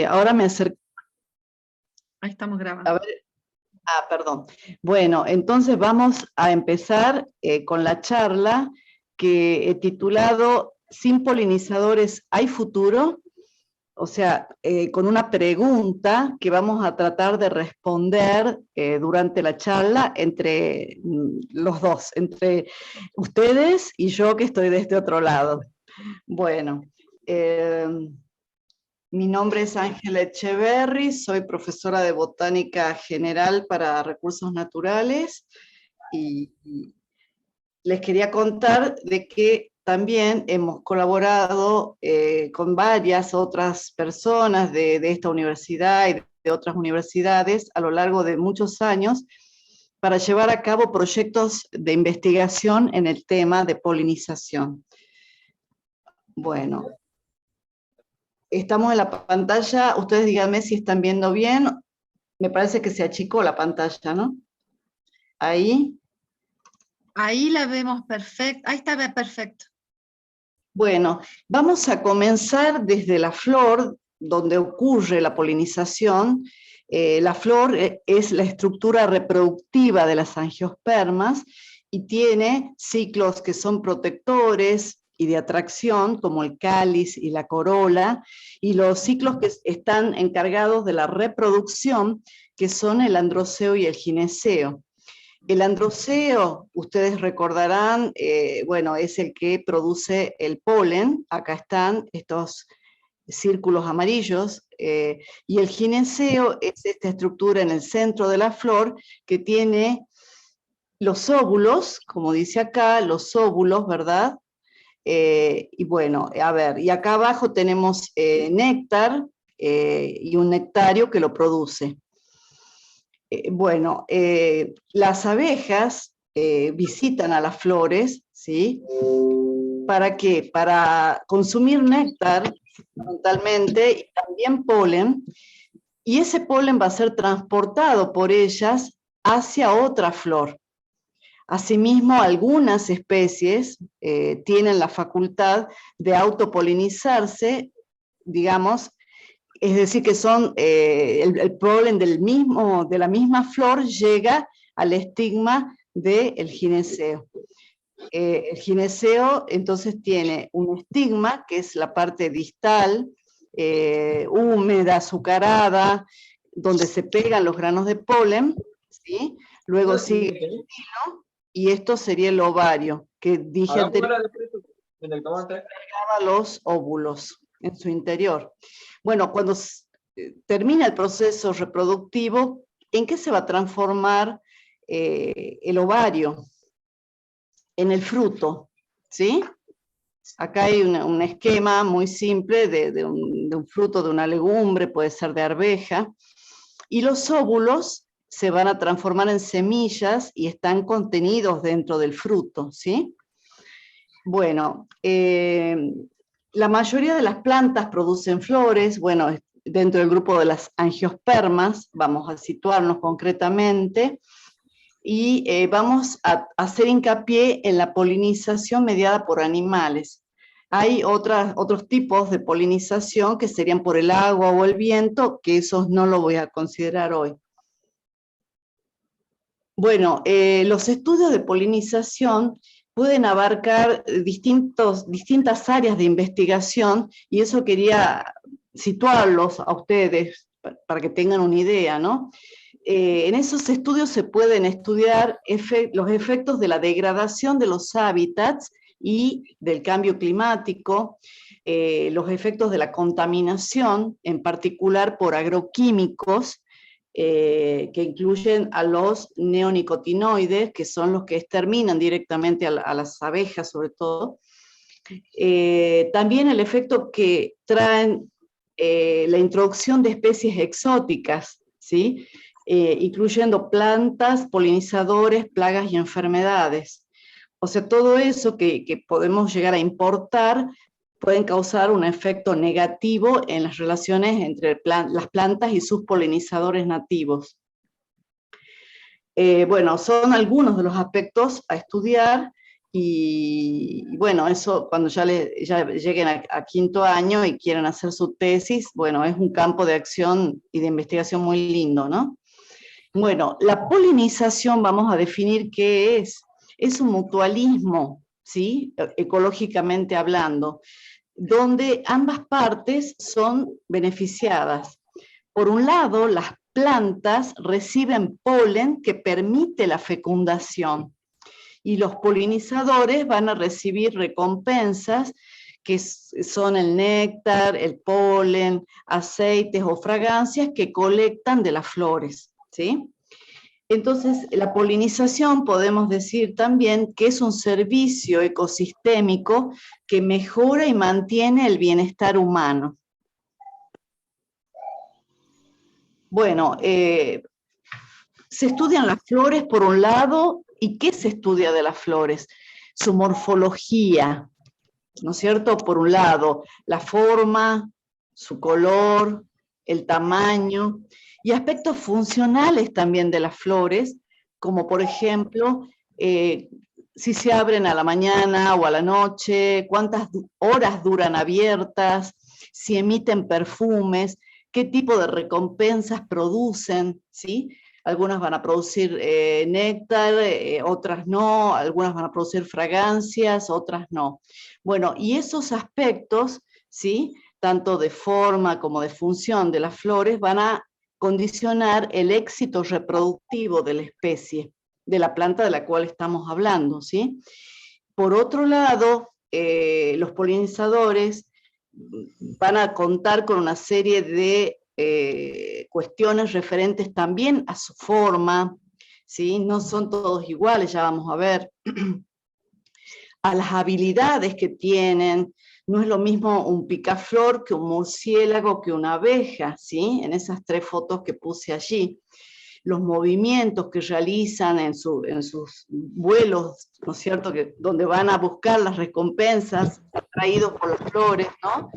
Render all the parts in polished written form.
Ahora me acerco. Ahí estamos grabando. A ver. Perdón. Bueno, entonces vamos a empezar con la charla que he titulado ¿Sin polinizadores hay futuro? O sea, con una pregunta que vamos a tratar de responder durante la charla entre los dos, entre ustedes y yo que estoy de este otro lado. Bueno, mi nombre es Ángela Echeverry, soy profesora de Botánica General para Recursos Naturales y les quería contar de que también hemos colaborado con varias otras personas de esta universidad y de otras universidades a lo largo de muchos años para llevar a cabo proyectos de investigación en el tema de polinización. Bueno, estamos en la pantalla, ustedes díganme si están viendo bien, me parece que se achicó la pantalla, ¿no? Ahí. Ahí la vemos perfecta, ahí está perfecto. Bueno, vamos a comenzar desde la flor, donde ocurre la polinización. La flor es la estructura reproductiva de las angiospermas y tiene ciclos que son protectores y de atracción, como el cáliz y la corola, y los ciclos que están encargados de la reproducción, que son el androceo y el gineceo. El androceo, ustedes recordarán, bueno, es el que produce el polen. Acá están estos círculos amarillos. Y el gineceo es esta estructura en el centro de la flor que tiene los óvulos, como dice acá, los óvulos, ¿verdad? Y bueno, a ver, y acá abajo tenemos néctar y un nectario que lo produce. Bueno, las abejas visitan a las flores, ¿sí? ¿Para qué? Para consumir néctar, fundamentalmente, y también polen, y ese polen va a ser transportado por ellas hacia otra flor. Asimismo, algunas especies tienen la facultad de autopolinizarse, digamos, es decir, que son el polen de la misma flor llega al estigma del gineceo. El gineceo entonces tiene un estigma, que es la parte distal, húmeda, azucarada, donde se pegan los granos de polen, ¿sí? Luego sigue el estilo, y esto sería el ovario, que dije anteriormente, los óvulos en su interior. Bueno, cuando termina el proceso reproductivo, ¿en qué se va a transformar el ovario? En el fruto, ¿sí? Acá hay un esquema muy simple de un fruto de una legumbre, puede ser de arveja, y los óvulos se van a transformar en semillas y están contenidos dentro del fruto, ¿sí? Bueno, la mayoría de las plantas producen flores, bueno, dentro del grupo de las angiospermas, vamos a situarnos concretamente, y vamos a hacer hincapié en la polinización mediada por animales. Hay otros tipos de polinización que serían por el agua o el viento, que esos no lo voy a considerar hoy. Bueno, los estudios de polinización pueden abarcar distintas áreas de investigación, y eso quería situarlos a ustedes para que tengan una idea, ¿no? En esos estudios se pueden estudiar los efectos de la degradación de los hábitats y del cambio climático, los efectos de la contaminación, en particular por agroquímicos, que incluyen a los neonicotinoides, que son los que exterminan directamente a las abejas, sobre todo. También el efecto que traen la introducción de especies exóticas, ¿sí? Incluyendo plantas, polinizadores, plagas y enfermedades. O sea, todo eso que podemos llegar a importar pueden causar un efecto negativo en las relaciones entre las plantas y sus polinizadores nativos. Bueno, son algunos de los aspectos a estudiar, Y bueno, eso cuando ya lleguen a quinto año y quieren hacer su tesis, bueno, es un campo de acción y de investigación muy lindo, ¿no? Bueno, la polinización vamos a definir qué es. Es un mutualismo, ¿sí? Ecológicamente hablando, donde ambas partes son beneficiadas. Por un lado, las plantas reciben polen que permite la fecundación y los polinizadores van a recibir recompensas que son el néctar, el polen, aceites o fragancias que colectan de las flores, ¿sí? Entonces, la polinización podemos decir también que es un servicio ecosistémico que mejora y mantiene el bienestar humano. Bueno, se estudian las flores por un lado, ¿y qué se estudia de las flores? Su morfología, ¿no es cierto? Por un lado, la forma, su color, el tamaño, y aspectos funcionales también de las flores, como por ejemplo, si se abren a la mañana o a la noche, cuántas horas duran abiertas, si emiten perfumes, qué tipo de recompensas producen, ¿sí? Algunas van a producir néctar, otras no, algunas van a producir fragancias, otras no. Bueno, y esos aspectos, ¿sí? Tanto de forma como de función de las flores, van a condicionar el éxito reproductivo de la especie, de la planta de la cual estamos hablando, ¿sí? Por otro lado, los polinizadores van a contar con una serie de cuestiones referentes también a su forma, ¿sí? No son todos iguales, ya vamos a ver, a las habilidades que tienen. No es lo mismo un picaflor que un murciélago que una abeja, ¿sí? En esas 3 fotos que puse allí. Los movimientos que realizan en sus vuelos, ¿no es cierto?, donde van a buscar las recompensas atraídos por las flores, ¿no?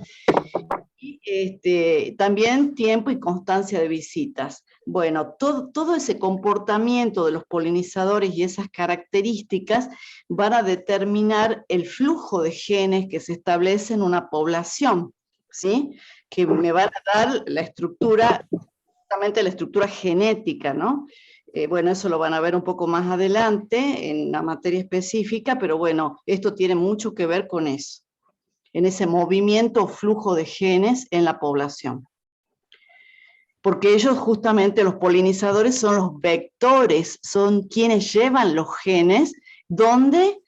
Y también tiempo y constancia de visitas. Bueno, todo ese comportamiento de los polinizadores y esas características van a determinar el flujo de genes que se establece en una población, ¿sí? Que me van a dar la estructura, justamente la estructura genética, ¿no? Bueno, eso lo van a ver un poco más adelante en la materia específica, pero bueno, esto tiene mucho que ver con eso, en ese movimiento o flujo de genes en la población. Porque ellos justamente, los polinizadores, son los vectores, son quienes llevan los genes, ¿dónde?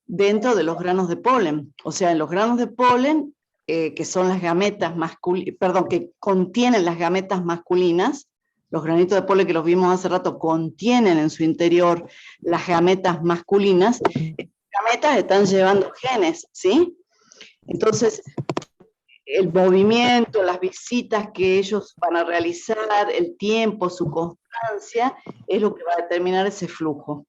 Dentro de los granos de polen. O sea, en los granos de polen, que son las gametas masculinas, perdón, que contienen las gametas masculinas, los granitos de polen que los vimos hace rato contienen en su interior las gametas masculinas, las gametas están llevando genes, ¿sí? Entonces, el movimiento, las visitas que ellos van a realizar, el tiempo, su constancia, es lo que va a determinar ese flujo.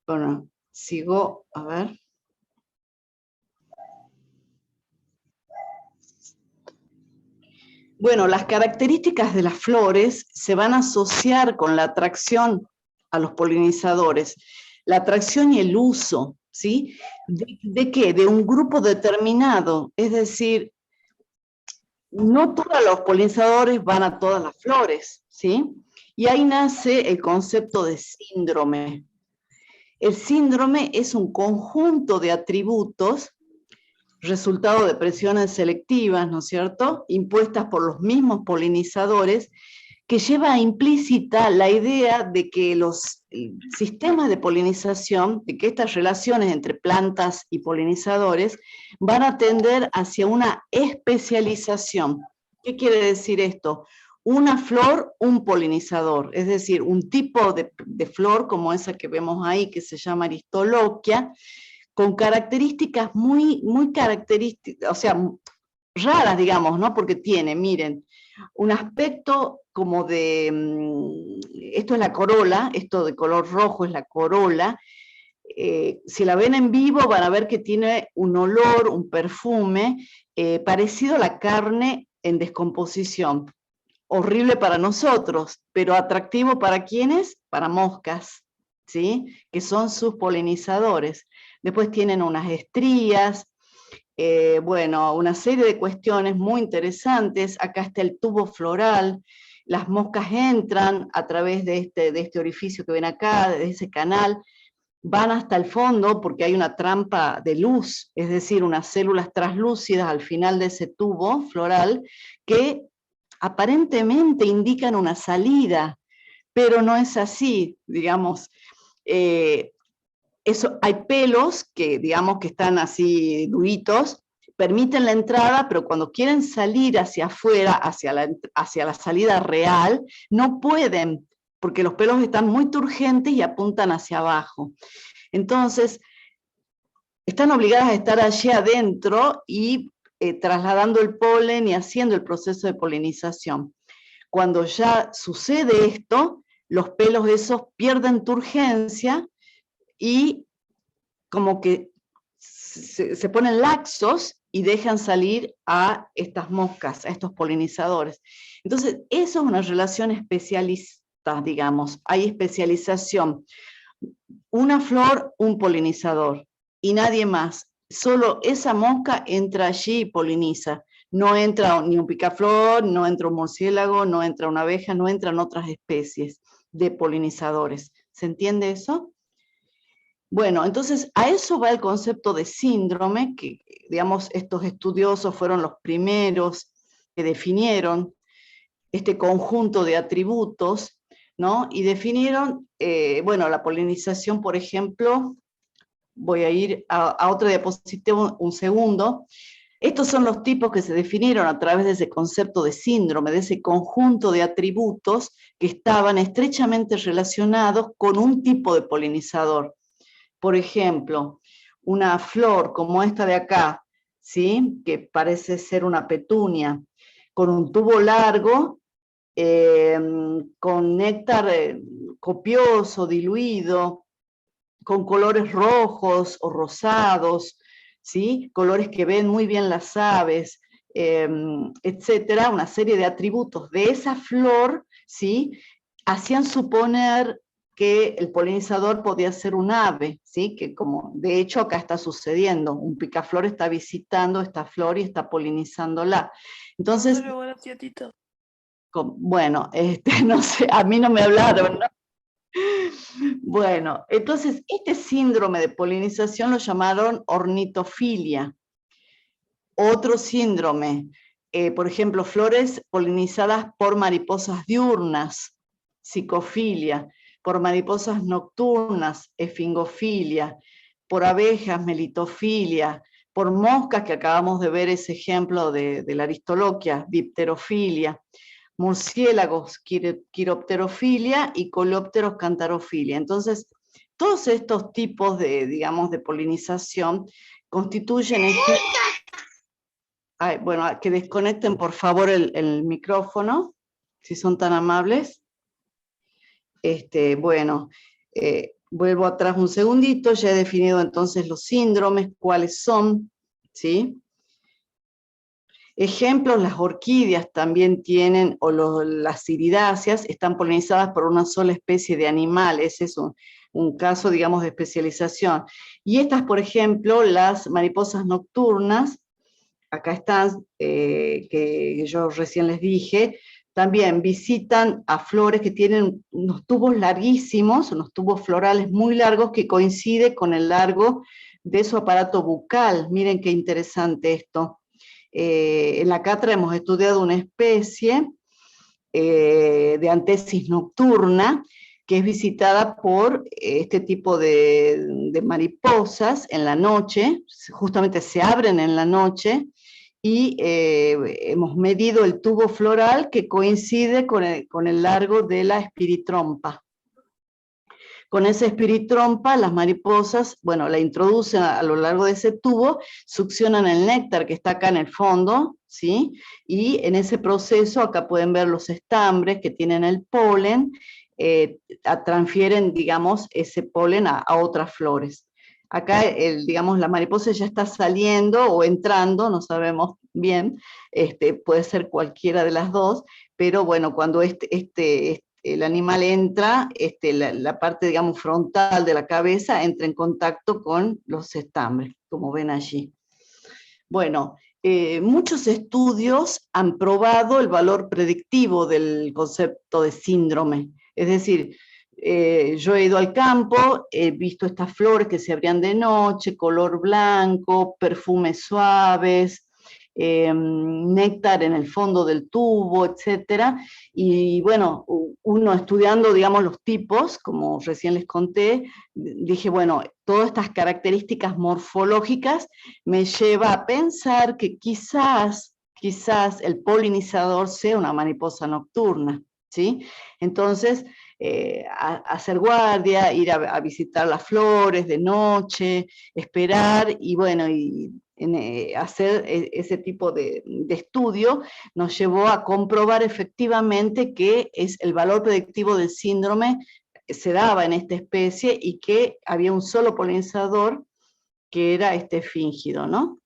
Bueno, sigo, a ver. Bueno, las características de las flores se van a asociar con la atracción a los polinizadores, la atracción y el uso, ¿sí? ¿De qué? De un grupo determinado, es decir, no todos los polinizadores van a todas las flores, ¿sí? Y ahí nace el concepto de síndrome. El síndrome es un conjunto de atributos resultado de presiones selectivas, ¿no es cierto?, impuestas por los mismos polinizadores, que lleva implícita la idea de que los sistemas de polinización, de que estas relaciones entre plantas y polinizadores van a tender hacia una especialización. ¿Qué quiere decir esto? Una flor, un polinizador, es decir, un tipo de flor como esa que vemos ahí, que se llama Aristoloquia, con características muy características, o sea, raras, digamos, ¿no? Porque tiene, miren, un aspecto como de, esto es la corola, esto de color rojo es la corola, si la ven en vivo van a ver que tiene un olor, un perfume, parecido a la carne en descomposición. Horrible para nosotros, pero atractivo para ¿quiénes? Para moscas, ¿sí? Que son sus polinizadores. Después tienen unas estrías, bueno, una serie de cuestiones muy interesantes. Acá está el tubo floral, las moscas entran a través de este orificio que ven acá, de ese canal, van hasta el fondo porque hay una trampa de luz, es decir, unas células translúcidas al final de ese tubo floral que aparentemente indican una salida, pero no es así, digamos. Hay pelos que, digamos, que están así duritos, permiten la entrada, pero cuando quieren salir hacia afuera, hacia la salida real, no pueden, porque los pelos están muy turgentes y apuntan hacia abajo. Entonces, están obligadas a estar allí adentro y trasladando el polen y haciendo el proceso de polinización. Cuando ya sucede esto, los pelos esos pierden turgencia y como que se ponen laxos y dejan salir a estas moscas, a estos polinizadores. Entonces, eso es una relación especialista, digamos. Hay especialización. Una flor, un polinizador, y nadie más. Solo esa mosca entra allí y poliniza. No entra ni un picaflor, no entra un murciélago, no entra una abeja, no entran otras especies de polinizadores. ¿Se entiende eso? Bueno, entonces a eso va el concepto de síndrome, que digamos estos estudiosos fueron los primeros que definieron este conjunto de atributos, ¿no? Y definieron, bueno, la polinización, por ejemplo, voy a ir a otra diapositiva un segundo. Estos son los tipos que se definieron a través de ese concepto de síndrome, de ese conjunto de atributos que estaban estrechamente relacionados con un tipo de polinizador. Por ejemplo, una flor como esta de acá, ¿sí? Que parece ser una petunia, con un tubo largo, con néctar copioso, diluido, con colores rojos o rosados, ¿sí? Colores que ven muy bien las aves, etcétera, una serie de atributos de esa flor, ¿sí? Hacían suponer que el polinizador podía ser un ave, ¿sí? Que como de hecho acá está sucediendo, un picaflor está visitando esta flor y está polinizándola. Entonces, bueno, no sé, a mí no me hablaron, ¿no? Bueno, entonces este síndrome de polinización lo llamaron ornitofilia. Otro síndrome, por ejemplo, flores polinizadas por mariposas diurnas, psicofilia, por mariposas nocturnas, esfingofilia, por abejas, melitofilia, por moscas, que acabamos de ver ese ejemplo de la aristoloquia, dipterofilia, murciélagos, quiropterofilia y coleópteros, cantarofilia. Entonces, todos estos tipos de, digamos, de polinización constituyen... Ay, bueno, que desconecten por favor el micrófono, si son tan amables. Bueno, vuelvo atrás un segundito, ya he definido entonces los síndromes, cuáles son, ¿sí? Ejemplos, las orquídeas también tienen, o las iridáceas, están polinizadas por una sola especie de animal, ese es un caso, digamos, de especialización. Y estas, por ejemplo, las mariposas nocturnas, acá están, que yo recién les dije, también visitan a flores que tienen unos tubos larguísimos, unos tubos florales muy largos que coincide con el largo de su aparato bucal. Miren qué interesante esto. En la cátedra hemos estudiado una especie de antesis nocturna que es visitada por este tipo de mariposas en la noche, justamente se abren en la noche, y hemos medido el tubo floral que coincide con el largo de la espiritrompa. Con esa espiritrompa, las mariposas, bueno, la introducen a lo largo de ese tubo, succionan el néctar que está acá en el fondo, ¿sí? Y en ese proceso, acá pueden ver los estambres que tienen el polen, transfieren, digamos, ese polen a otras flores. Acá, digamos, la mariposa ya está saliendo o entrando, no sabemos bien, puede ser cualquiera de las dos, pero bueno, cuando el animal entra, la parte, digamos, frontal de la cabeza entra en contacto con los estambres, como ven allí. Bueno, muchos estudios han probado el valor predictivo del concepto de síndrome. Es decir, yo he ido al campo, he visto estas flores que se abrían de noche, color blanco, perfumes suaves, néctar en el fondo del tubo, etcétera. Y bueno, uno estudiando, digamos, los tipos, como recién les conté, dije, bueno, todas estas características morfológicas me lleva a pensar que quizás el polinizador sea una mariposa nocturna, ¿sí? Entonces, hacer guardia, ir a visitar las flores de noche, esperar, y bueno, hacer ese tipo de estudio nos llevó a comprobar efectivamente que el valor predictivo del síndrome se daba en esta especie y que había un solo polinizador que era este fíngido, ¿no?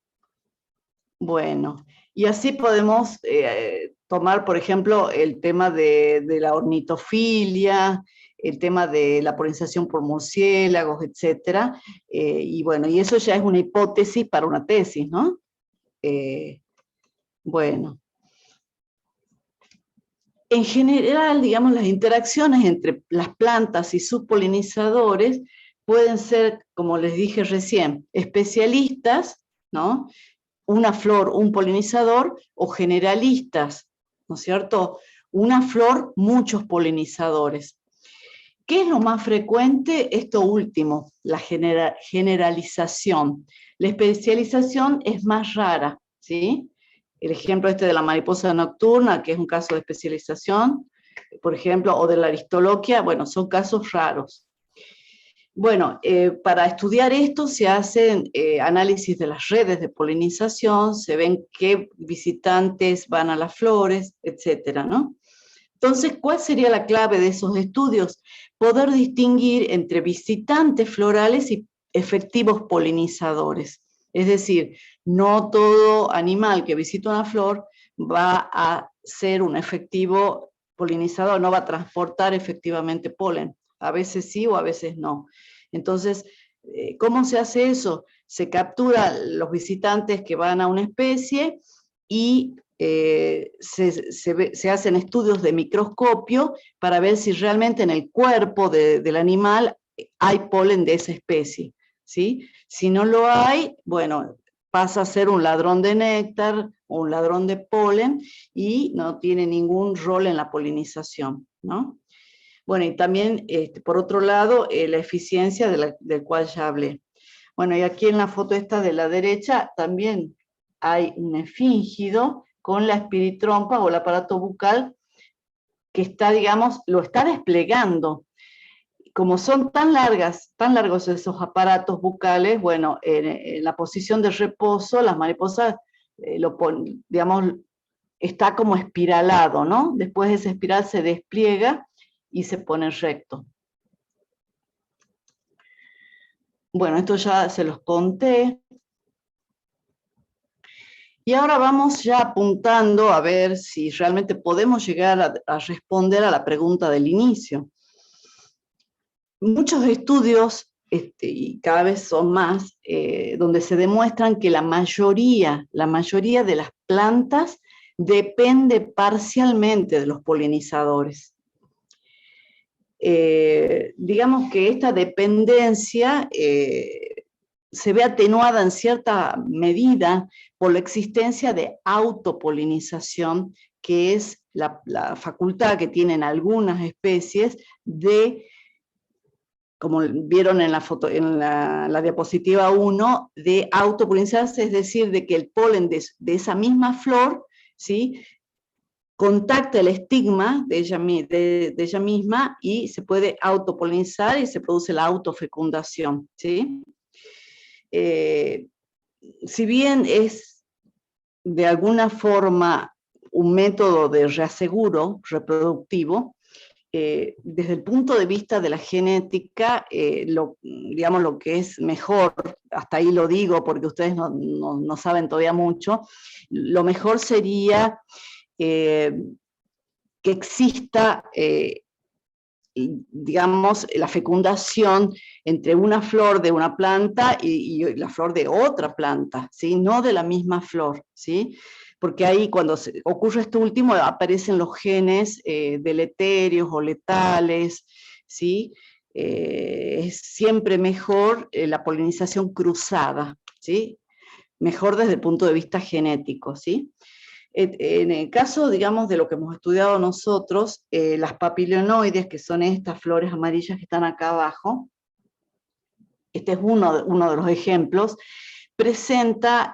Bueno, y así podemos tomar, por ejemplo, el tema de la ornitofilia, el tema de la polinización por murciélagos, etcétera, y bueno, y eso ya es una hipótesis para una tesis, ¿no? Bueno. En general, digamos, las interacciones entre las plantas y sus polinizadores pueden ser, como les dije recién, especialistas, ¿no? Una flor, un polinizador, o generalistas, ¿no es cierto? Una flor, muchos polinizadores. ¿Qué es lo más frecuente? Esto último, la generalización. La especialización es más rara, ¿sí? El ejemplo de la mariposa nocturna, que es un caso de especialización, por ejemplo, o de la aristoloquia, bueno, son casos raros. Bueno, para estudiar esto se hacen análisis de las redes de polinización, se ven qué visitantes van a las flores, etcétera, ¿no? Entonces, ¿cuál sería la clave de esos estudios? Poder distinguir entre visitantes florales y efectivos polinizadores. Es decir, no todo animal que visita una flor va a ser un efectivo polinizador, no va a transportar efectivamente polen. A veces sí o a veces no. Entonces, ¿cómo se hace eso? Se captura los visitantes que van a una especie y se hacen estudios de microscopio para ver si realmente en el cuerpo del animal hay polen de esa especie, ¿sí? Si no lo hay, bueno, pasa a ser un ladrón de néctar o un ladrón de polen y no tiene ningún rol en la polinización, ¿no? Bueno, y también, por otro lado, la eficiencia del cual ya hablé. Bueno, y aquí en la foto esta de la derecha también hay un efíngido con la espiritrompa o el aparato bucal que está, digamos, lo está desplegando. Como son tan largos esos aparatos bucales, bueno, en la posición de reposo, las mariposas, digamos, está como espiralado, ¿no? Después esa espiral se despliega y se pone recto. Bueno, esto ya se los conté. Y ahora vamos ya apuntando a ver si realmente podemos llegar a responder a la pregunta del inicio. Muchos estudios, y cada vez son más, donde se demuestran que la mayoría de las plantas depende parcialmente de los polinizadores. Digamos que esta dependencia se ve atenuada en cierta medida por la existencia de autopolinización, que es la facultad que tienen algunas especies de, como vieron en la foto, en la diapositiva 1, de autopolinizarse, es decir, de que el polen de esa misma flor, ¿sí?, contacta el estigma de ella misma y se puede autopolinizar y se produce la autofecundación, ¿sí? Si bien es de alguna forma un método de reaseguro reproductivo, desde el punto de vista de la genética, digamos lo que es mejor, hasta ahí lo digo porque ustedes no saben todavía mucho, lo mejor sería que exista digamos, la fecundación entre una flor de una planta y la flor de otra planta, ¿sí? No de la misma flor, ¿sí? Porque ahí cuando ocurre esto último aparecen los genes deleterios o letales, ¿sí? Es siempre mejor la polinización cruzada, ¿sí? Mejor desde el punto de vista genético, ¿sí? En el caso, digamos, de lo que hemos estudiado nosotros, las papilonoides, que son estas flores amarillas que están acá abajo, este es uno de los ejemplos, presenta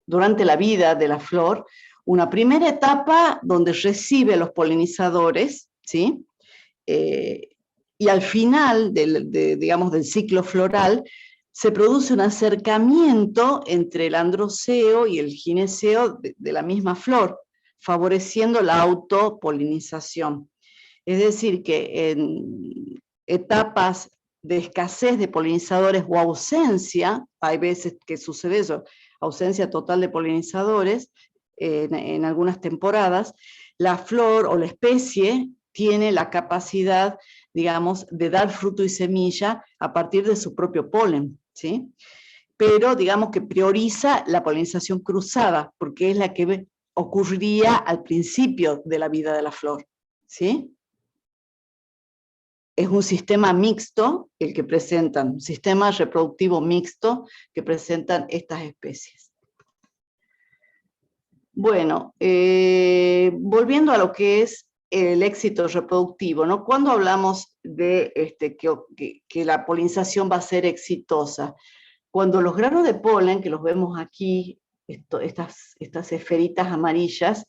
durante la vida de la flor una primera etapa donde recibe a los polinizadores, ¿sí? Y al final digamos, del ciclo floral se produce un acercamiento entre el androceo y el gineceo de la misma flor, favoreciendo la autopolinización. Es decir, que en etapas de escasez de polinizadores o ausencia, hay veces que sucede eso, ausencia total de polinizadores, en algunas temporadas, la flor o la especie tiene la capacidad, digamos, de dar fruto y semilla a partir de su propio polen, ¿sí? Pero digamos que prioriza la polinización cruzada, porque es la que ocurriría al principio de la vida de la flor, ¿sí? Es un sistema mixto el que presentan, un sistema reproductivo mixto que presentan estas especies. Bueno, volviendo a lo que es el éxito reproductivo, ¿no? Cuando hablamos de que la polinización va a ser exitosa, cuando los granos de polen, que los vemos aquí, estas esferitas amarillas,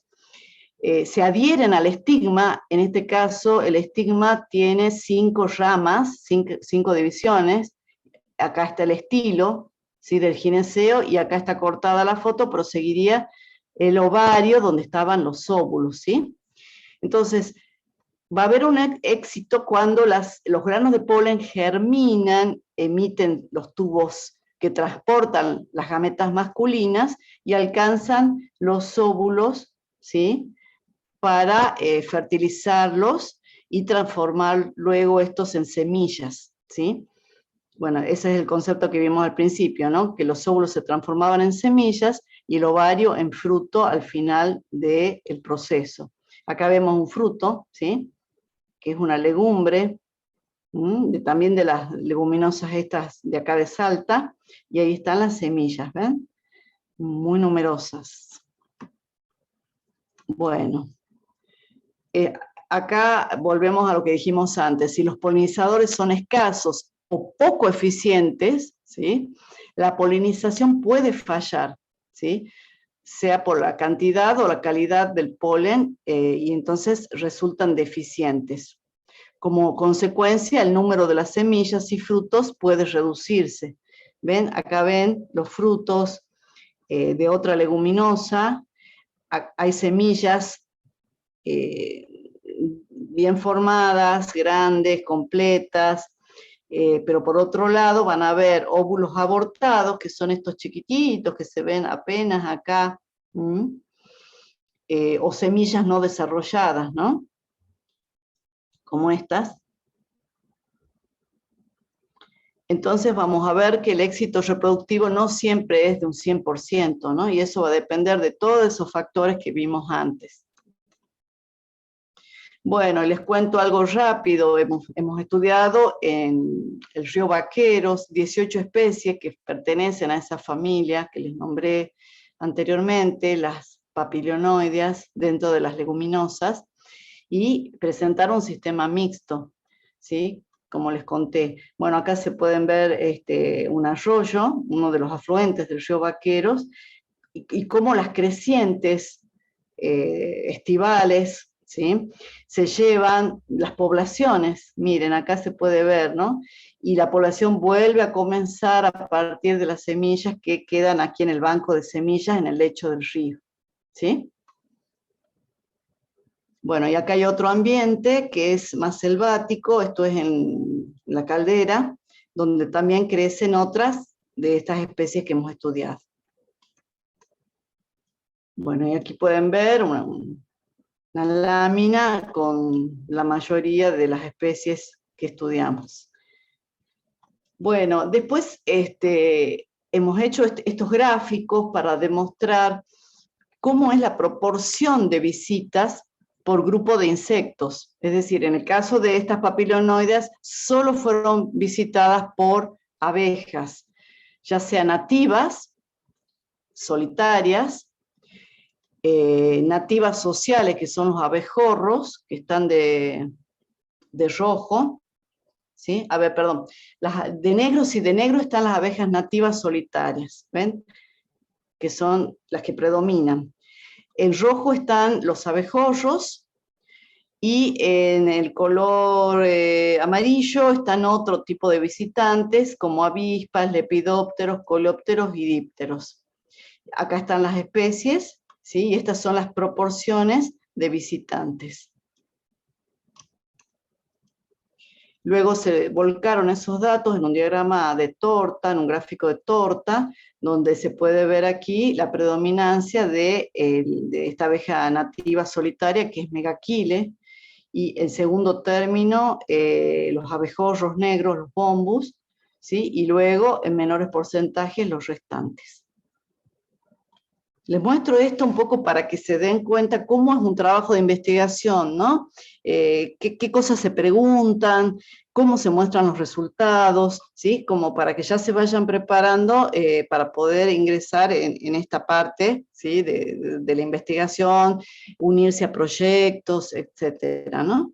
se adhieren al estigma. En este caso el estigma tiene 5 ramas, 5 divisiones, acá está el estilo, ¿sí? Del gineceo, y acá está cortada la foto, proseguiría el ovario donde estaban los óvulos, ¿sí? Entonces, va a haber un éxito cuando los granos de polen germinan, emiten los tubos que transportan las gametas masculinas y alcanzan los óvulos, ¿sí? Para fertilizarlos y transformar luego estos en semillas, ¿sí? Bueno, ese es el concepto que vimos al principio, ¿no? Que los óvulos se transformaban en semillas y el ovario en fruto al final del proceso. Acá vemos un fruto, ¿sí? Que es una legumbre, también de las leguminosas estas de acá de Salta, y ahí están las semillas, ¿ven? Muy numerosas. Bueno, acá volvemos a lo que dijimos antes. Si los polinizadores son escasos o poco eficientes, ¿sí? La polinización puede fallar, ¿sí? Sea por la cantidad o la calidad del polen, y entonces resultan deficientes. Como consecuencia, el número de las semillas y frutos puede reducirse. ¿Ven? Acá ven los frutos de otra leguminosa. Hay semillas bien formadas, grandes, completas, pero por otro lado van a haber óvulos abortados, que son estos chiquititos que se ven apenas acá, o semillas no desarrolladas, ¿no? Como estas. Entonces vamos a ver que el éxito reproductivo no siempre es de un 100%, ¿no? Y eso va a depender de todos esos factores que vimos antes. Bueno, les cuento algo rápido. Hemos estudiado en el río Vaqueros 18 especies que pertenecen a esa familia que les nombré anteriormente, las papilonoideas, dentro de las leguminosas, y presentaron un sistema mixto, ¿sí? Como les conté. Bueno, acá se pueden ver un arroyo, uno de los afluentes del río Vaqueros, y cómo las crecientes estivales, ¿sí? Se llevan las poblaciones. Miren, acá se puede ver, ¿no? Y la población vuelve a comenzar a partir de las semillas que quedan aquí en el banco de semillas en el lecho del río, ¿sí? Bueno, y acá hay otro ambiente que es más selvático, esto es en la caldera, donde también crecen otras de estas especies que hemos estudiado. Bueno, y aquí pueden ver una lámina con la mayoría de las especies que estudiamos. Bueno, después hemos hecho estos gráficos para demostrar cómo es la proporción de visitas por grupo de insectos. Es decir, en el caso de estas papilonoides, solo fueron visitadas por abejas, ya sean nativas, solitarias, nativas sociales, que son los abejorros, que están de rojo, ¿sí? A ver, perdón, de negro, sí, de negro están las abejas nativas solitarias, ¿ven? Que son las que predominan. En rojo están los abejorros, y en el color amarillo están otro tipo de visitantes, como avispas, lepidópteros, coleópteros y dípteros. Acá están las especies, ¿sí? Y estas son las proporciones de visitantes. Luego se volcaron esos datos en un diagrama de torta, en un gráfico de torta, donde se puede ver aquí la predominancia de esta abeja nativa solitaria, que es Megachile, y en segundo término los abejorros negros, los bombus, ¿sí? Y luego en menores porcentajes los restantes. Les muestro esto un poco para que se den cuenta cómo es un trabajo de investigación, ¿no? Qué cosas se preguntan, cómo se muestran los resultados, ¿sí? Como para que ya se vayan preparando para poder ingresar en esta parte, ¿sí? de la investigación, unirse a proyectos, etcétera, ¿no?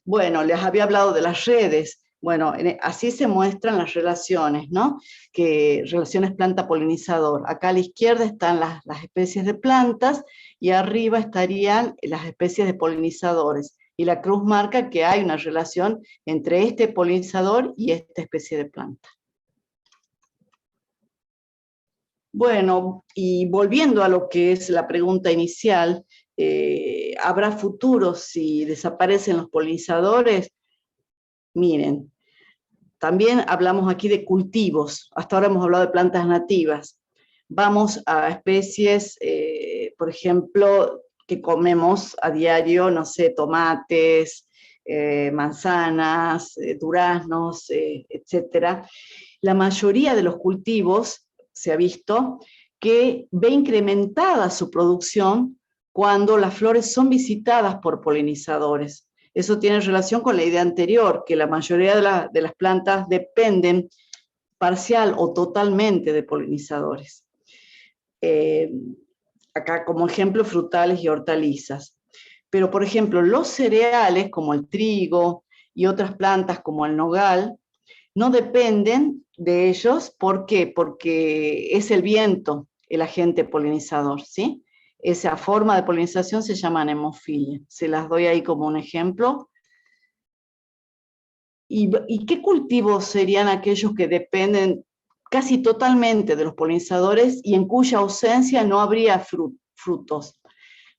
Bueno, les había hablado de las redes. Bueno, así se muestran las relaciones, ¿no? Relaciones planta-polinizador. Acá a la izquierda están las especies de plantas y arriba estarían las especies de polinizadores. Y la cruz marca que hay una relación entre este polinizador y esta especie de planta. Bueno, y volviendo a lo que es la pregunta inicial, ¿habrá futuro si desaparecen los polinizadores? Miren, también hablamos aquí de cultivos. Hasta ahora hemos hablado de plantas nativas. Vamos a especies, por ejemplo, que comemos a diario, no sé, tomates, manzanas, duraznos, etcétera. La mayoría de los cultivos, se ha visto, que ve incrementada su producción cuando las flores son visitadas por polinizadores. Eso tiene relación con la idea anterior, que la mayoría de las plantas dependen parcial o totalmente de polinizadores. Acá como ejemplo frutales y hortalizas. Pero por ejemplo los cereales como el trigo y otras plantas como el nogal no dependen de ellos. ¿Por qué? Porque es el viento el agente polinizador, ¿sí? Esa forma de polinización se llama anemofilia. Se las doy ahí como un ejemplo. ¿Y qué cultivos serían aquellos que dependen casi totalmente de los polinizadores y en cuya ausencia no habría frutos?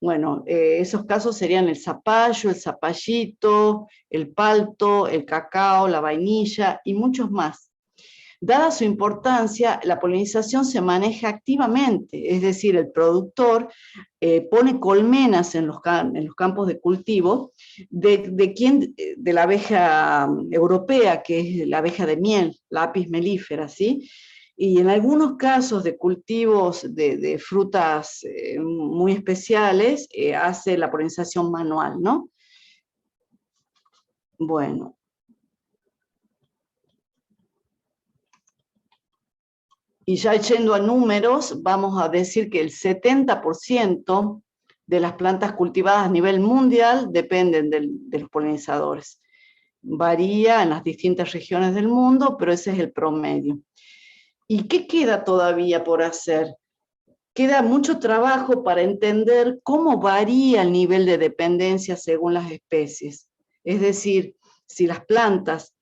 Bueno, esos casos serían el zapallo, el zapallito, el palto, el cacao, la vainilla y muchos más. Dada su importancia, la polinización se maneja activamente, es decir, el productor pone colmenas en los campos de cultivo de la abeja europea, que es la abeja de miel, la Apis mellifera, ¿sí? Y en algunos casos de cultivos de frutas muy especiales, hace la polinización manual, ¿no? Bueno. Y ya yendo a números, vamos a decir que el 70% de las plantas cultivadas a nivel mundial dependen de los polinizadores. Varía en las distintas regiones del mundo, pero ese es el promedio. ¿Y qué queda todavía por hacer? Queda mucho trabajo para entender cómo varía el nivel de dependencia según las especies. Es decir, si las plantas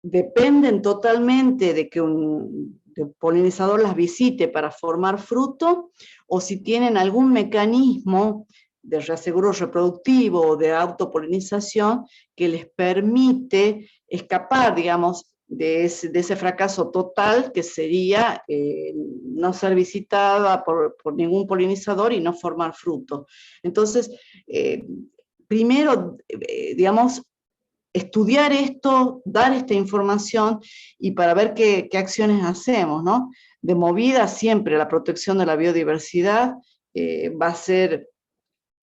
dependen totalmente de que un polinizador las visite para formar fruto, o si tienen algún mecanismo de reaseguro reproductivo o de autopolinización que les permite escapar, digamos, de ese fracaso total que sería no ser visitada por ningún polinizador y no formar fruto. Entonces, primero, digamos, estudiar esto, dar esta información y para ver qué acciones hacemos, ¿no? De movida siempre la protección de la biodiversidad va a ser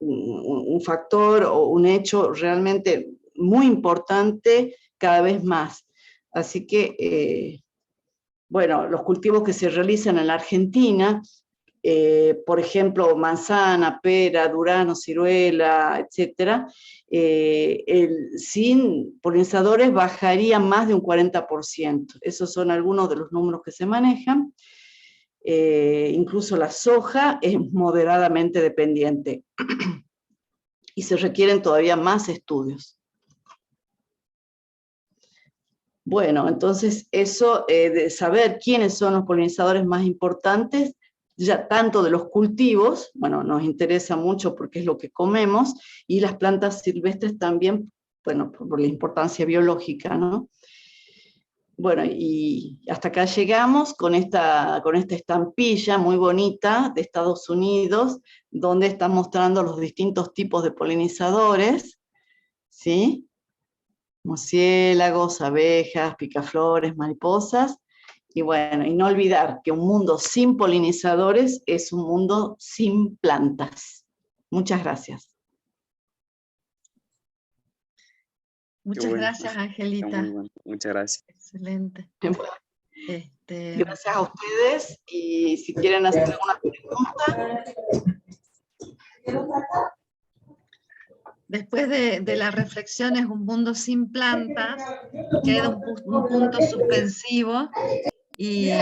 un factor o un hecho realmente muy importante cada vez más. Así que, bueno, los cultivos que se realizan en la Argentina, por ejemplo, manzana, pera, durazno, ciruela, etcétera, sin polinizadores bajaría más de un 40%. Esos son algunos de los números que se manejan. Incluso la soja es moderadamente dependiente y se requieren todavía más estudios. Bueno, entonces eso de saber quiénes son los polinizadores más importantes, ya tanto de los cultivos, bueno, nos interesa mucho porque es lo que comemos, y las plantas silvestres también, bueno, por la importancia biológica, ¿no? Bueno, y hasta acá llegamos con esta estampilla muy bonita de Estados Unidos, donde están mostrando los distintos tipos de polinizadores, ¿sí? Murciélagos, abejas, picaflores, mariposas, y bueno, y no olvidar que un mundo sin polinizadores es un mundo sin plantas. Muchas gracias. Muchas bueno, gracias, Angelita. muy bueno. Muchas gracias. Excelente. Gracias a ustedes, y si quieren hacer alguna pregunta. Después de la reflexión es un mundo sin plantas, queda un punto suspensivo, y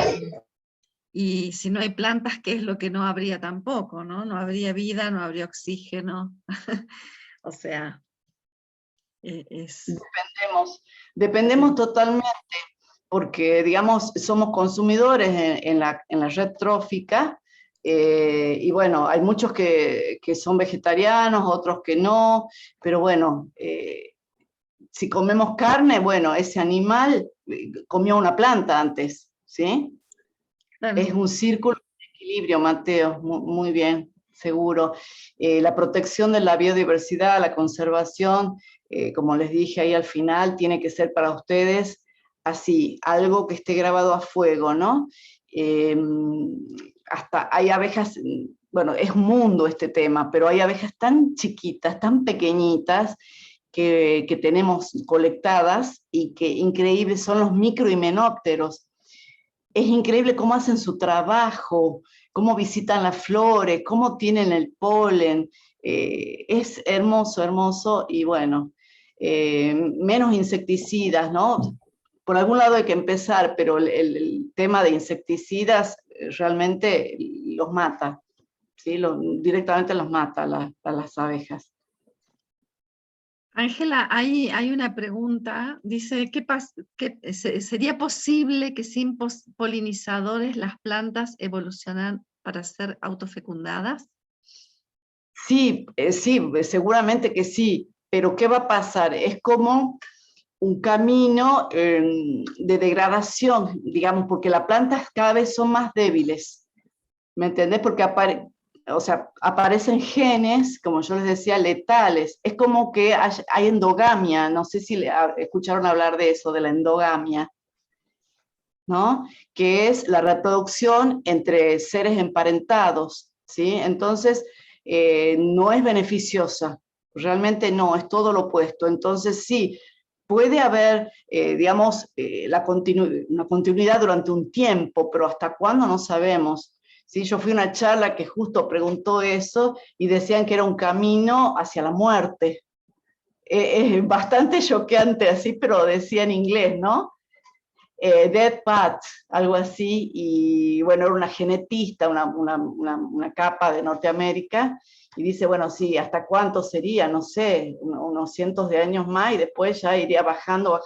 si no hay plantas, ¿qué es lo que no habría tampoco, no? No habría vida, no habría oxígeno. O sea, Dependemos totalmente, porque, digamos, somos consumidores en la red trófica, y bueno, hay muchos que son vegetarianos, otros que no, pero bueno, si comemos carne, bueno, ese animal comió una planta antes, ¿sí? Claro. Es un círculo de equilibrio, Mateo, muy bien, seguro. La protección de la biodiversidad, la conservación, como les dije ahí al final, tiene que ser para ustedes así, algo que esté grabado a fuego, ¿no? Hasta hay abejas, bueno, es un mundo este tema, pero hay abejas tan chiquitas, tan pequeñitas, que tenemos colectadas, y que increíbles son los microhimenópteros. Es increíble cómo hacen su trabajo, cómo visitan las flores, cómo tienen el polen. Es hermoso, hermoso, y bueno, menos insecticidas, ¿no? Por algún lado hay que empezar, pero el tema de insecticidas realmente los mata, ¿sí? Directamente los mata a las abejas. Ángela, hay una pregunta, dice, ¿sería posible que sin polinizadores las plantas evolucionan para ser autofecundadas? Sí, sí, seguramente que sí, pero ¿qué va a pasar? Es como un camino de degradación, digamos, porque las plantas cada vez son más débiles, ¿me entendés? Porque aparecen genes, como yo les decía, letales. Es como que hay endogamia, no sé si escucharon hablar de eso, de la endogamia, ¿no? Que es la reproducción entre seres emparentados, ¿sí? Entonces, no es beneficiosa, realmente no, es todo lo opuesto. Entonces, sí, puede haber, digamos, una continuidad durante un tiempo, pero ¿hasta cuándo? No sabemos. ¿Sí? Yo fui a una charla que justo preguntó eso y decían que era un camino hacia la muerte. Es bastante choqueante así, pero decía en inglés, ¿no? Dead Path, algo así, y bueno, era una genetista, una capa de Norteamérica, y dice, bueno, sí, ¿hasta cuánto sería? No sé, unos cientos de años más, y después ya iría bajando.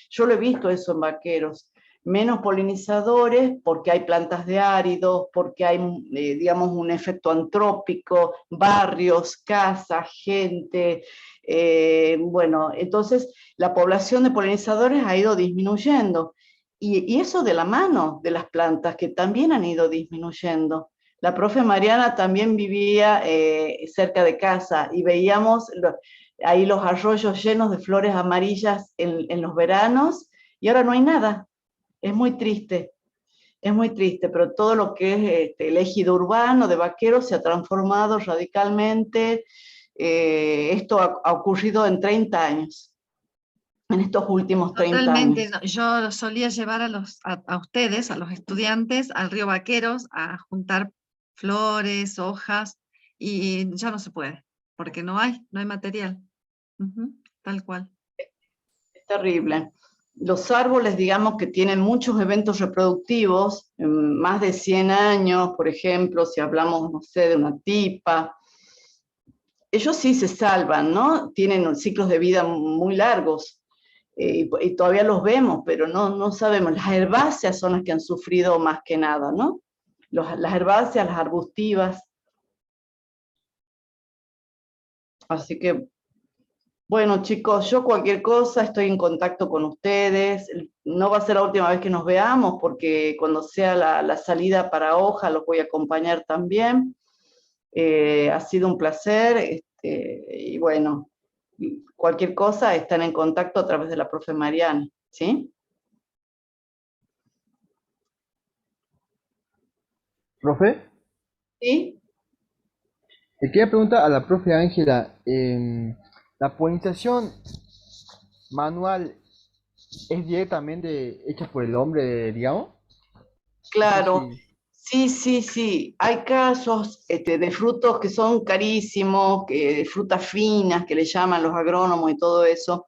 Yo lo he visto eso en vaqueros, menos polinizadores porque hay plantas de áridos, porque hay, digamos, un efecto antrópico, barrios, casas, gente. Bueno, entonces la población de polinizadores ha ido disminuyendo. Y eso de la mano de las plantas que también han ido disminuyendo. La profe Mariana también vivía cerca de casa y veíamos ahí los arroyos llenos de flores amarillas en los veranos y ahora no hay nada. Es muy triste, pero todo lo que es el ejido urbano de Vaqueros se ha transformado radicalmente. Esto ha ocurrido en 30 años, en estos últimos 30 Totalmente. años. No, yo solía llevar a ustedes, a los estudiantes, al río Vaqueros a juntar flores, hojas, y ya no se puede, porque no hay material. Ujú, tal cual. Es terrible. Los árboles, digamos, que tienen muchos eventos reproductivos, más de 100 años, por ejemplo, si hablamos, no sé, de una tipa, ellos sí se salvan, ¿no? Tienen ciclos de vida muy largos, y todavía los vemos, pero no sabemos. Las herbáceas son las que han sufrido más que nada, ¿no? Las herbáceas, las arbustivas. Así que, bueno, chicos, yo cualquier cosa estoy en contacto con ustedes. No va a ser la última vez que nos veamos, porque cuando sea la salida para hoja los voy a acompañar también. Ha sido un placer, y bueno, cualquier cosa están en contacto a través de la profe Mariana, ¿sí? Profe, ¿Sí? le quería preguntar a la profe Ángela, ¿la polinización manual es directamente hecha por el hombre, digamos? No sé Claro, si... sí. Hay casos de frutos que son carísimos, de frutas finas que le llaman los agrónomos y todo eso,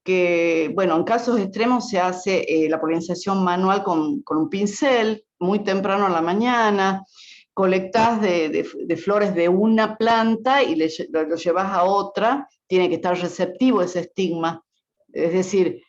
que, bueno, en casos extremos se hace la polinización manual con un pincel, muy temprano en la mañana, colectás de flores de una planta y lo llevas a otra, tiene que estar receptivo ese estigma, es decir,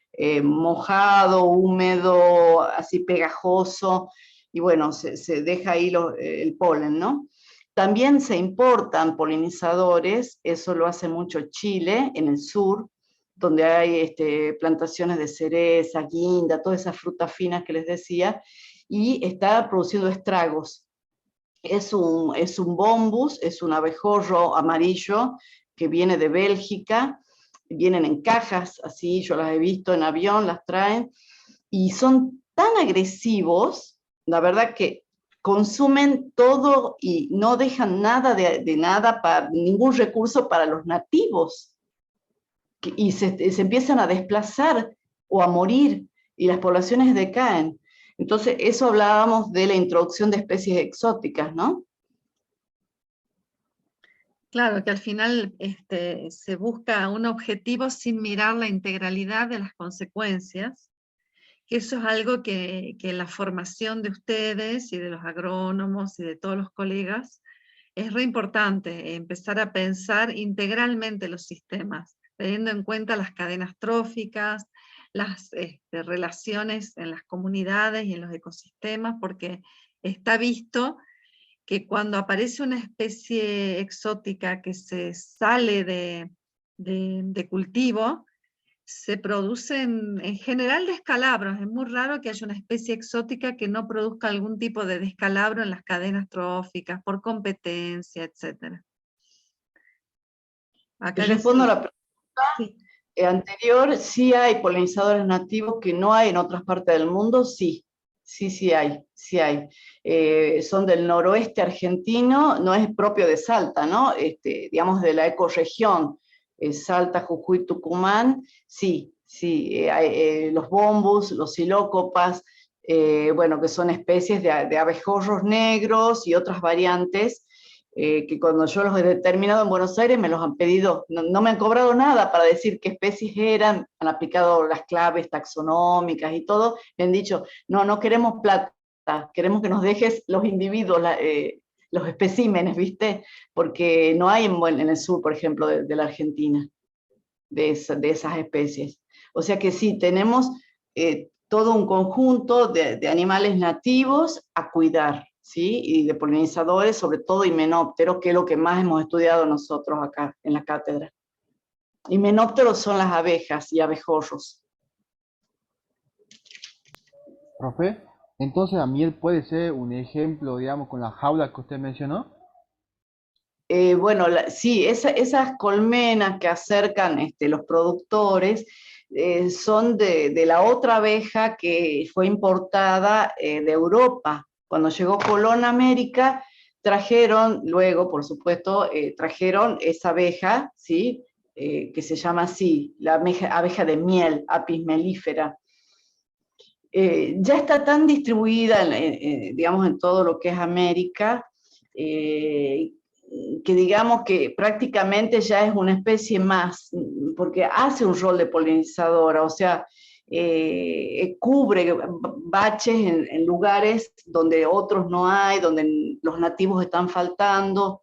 mojado, húmedo, así pegajoso, y bueno, se deja ahí el polen, ¿no? También se importan polinizadores, eso lo hace mucho Chile, en el sur, donde hay plantaciones de cereza, guinda, todas esas frutas finas que les decía, y está produciendo estragos. Es un bombus, es un abejorro amarillo que viene de Bélgica, vienen en cajas, así yo las he visto en avión, las traen, y son tan agresivos, la verdad que consumen todo y no dejan nada de nada, para, ningún recurso para los nativos, y se empiezan a desplazar o a morir, y las poblaciones decaen. Entonces, eso hablábamos de la introducción de especies exóticas, ¿no? Claro, que al final se busca un objetivo sin mirar la integralidad de las consecuencias, que eso es algo que la formación de ustedes y de los agrónomos y de todos los colegas es re importante, empezar a pensar integralmente los sistemas, teniendo en cuenta las cadenas tróficas, las relaciones en las comunidades y en los ecosistemas, porque está visto que cuando aparece una especie exótica que se sale de cultivo, se producen en general descalabros. Es muy raro que haya una especie exótica que no produzca algún tipo de descalabro en las cadenas tróficas, por competencia, etc. Y Acá dice, respondo a la pregunta sí, anterior, sí hay polinizadores nativos que no hay en otras partes del mundo, sí, sí hay, sí hay. Son del noroeste argentino, no es propio de Salta, ¿no? Digamos de la ecorregión, Salta, Jujuy, Tucumán, sí, los bombus, los silócopas, bueno, que son especies de abejorros negros y otras variantes, que cuando yo los he determinado en Buenos Aires me los han pedido, no me han cobrado nada para decir qué especies eran, han aplicado las claves taxonómicas y todo, me han dicho, no queremos plata, queremos que nos dejes los individuos, los especímenes, ¿viste? Porque no hay en el sur, por ejemplo, de la Argentina, de esas especies. O sea que sí, tenemos todo un conjunto de animales nativos a cuidar, ¿sí? Y de polinizadores, sobre todo himenópteros, que es lo que más hemos estudiado nosotros acá en la cátedra. Himenópteros son las abejas y abejorros. Profe, entonces la miel puede ser un ejemplo, digamos, con la jaula que usted mencionó. Bueno, sí, esas colmenas que acercan los productores son de la otra abeja que fue importada de Europa. Cuando llegó Colón a América, trajeron, luego, por supuesto, trajeron esa abeja, ¿sí? Que se llama así, la abeja de miel, Apis mellifera. Ya está tan distribuida, digamos, en todo lo que es América, que digamos que prácticamente ya es una especie más, porque hace un rol de polinizadora, o sea, cubre baches en lugares donde otros no hay, donde los nativos están faltando,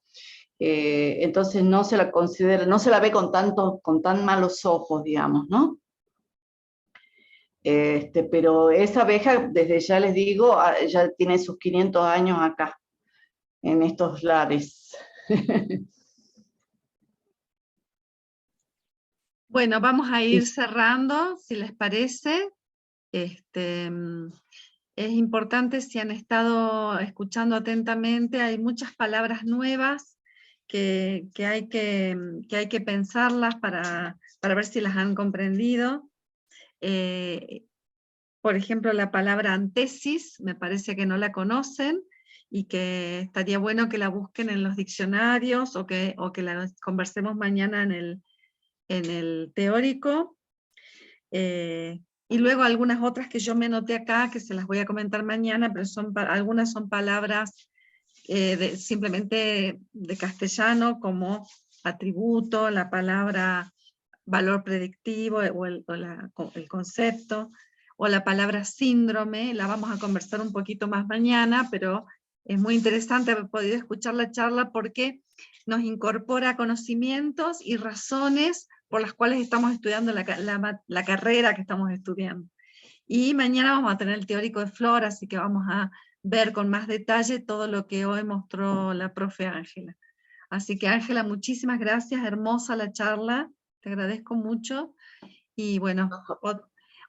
entonces no se la considera, no se la ve con tan malos ojos, digamos, ¿no? Pero esa abeja, desde ya les digo, ya tiene sus 500 años acá, en estos lares. Bueno, vamos a ir Y cerrando, si les parece. Es importante, si han estado escuchando atentamente, hay muchas palabras nuevas que hay que pensarlas para ver si las han comprendido. Por ejemplo, la palabra antesis, me parece que no la conocen, y que estaría bueno que la busquen en los diccionarios, o que la conversemos mañana en el teórico. Y luego algunas otras que yo me noté acá, que se las voy a comentar mañana, pero algunas son palabras simplemente de castellano, como atributo, la palabra valor predictivo, o el concepto, o la palabra síndrome. La vamos a conversar un poquito más mañana, pero es muy interesante haber podido escuchar la charla, porque nos incorpora conocimientos y razones por las cuales estamos estudiando la carrera que estamos estudiando. Y mañana vamos a tener el teórico de flora, así que vamos a ver con más detalle todo lo que hoy mostró la profe Ángela. Así que Ángela, muchísimas gracias, hermosa la charla, te agradezco mucho. Y bueno,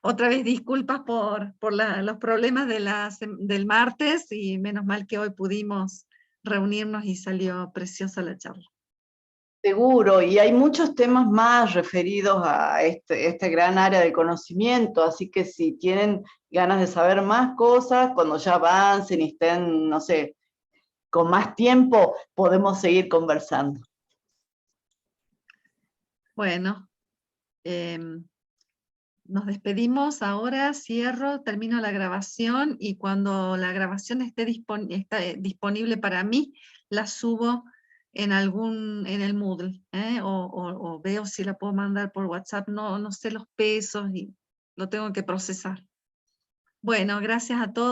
otra vez disculpas por los problemas del martes, y menos mal que hoy pudimos reunirnos y salió preciosa la charla. seguro, y hay muchos temas más referidos a este gran área del conocimiento, así que si tienen ganas de saber más cosas, cuando ya avancen y estén, no sé, con más tiempo, podemos seguir conversando. Bueno, nos despedimos ahora, cierro, termino la grabación, y cuando la grabación esté disponible para mí, la subo en el Moodle, o veo si la puedo mandar por WhatsApp, no sé los pesos y lo tengo que procesar. Bueno, gracias a todos.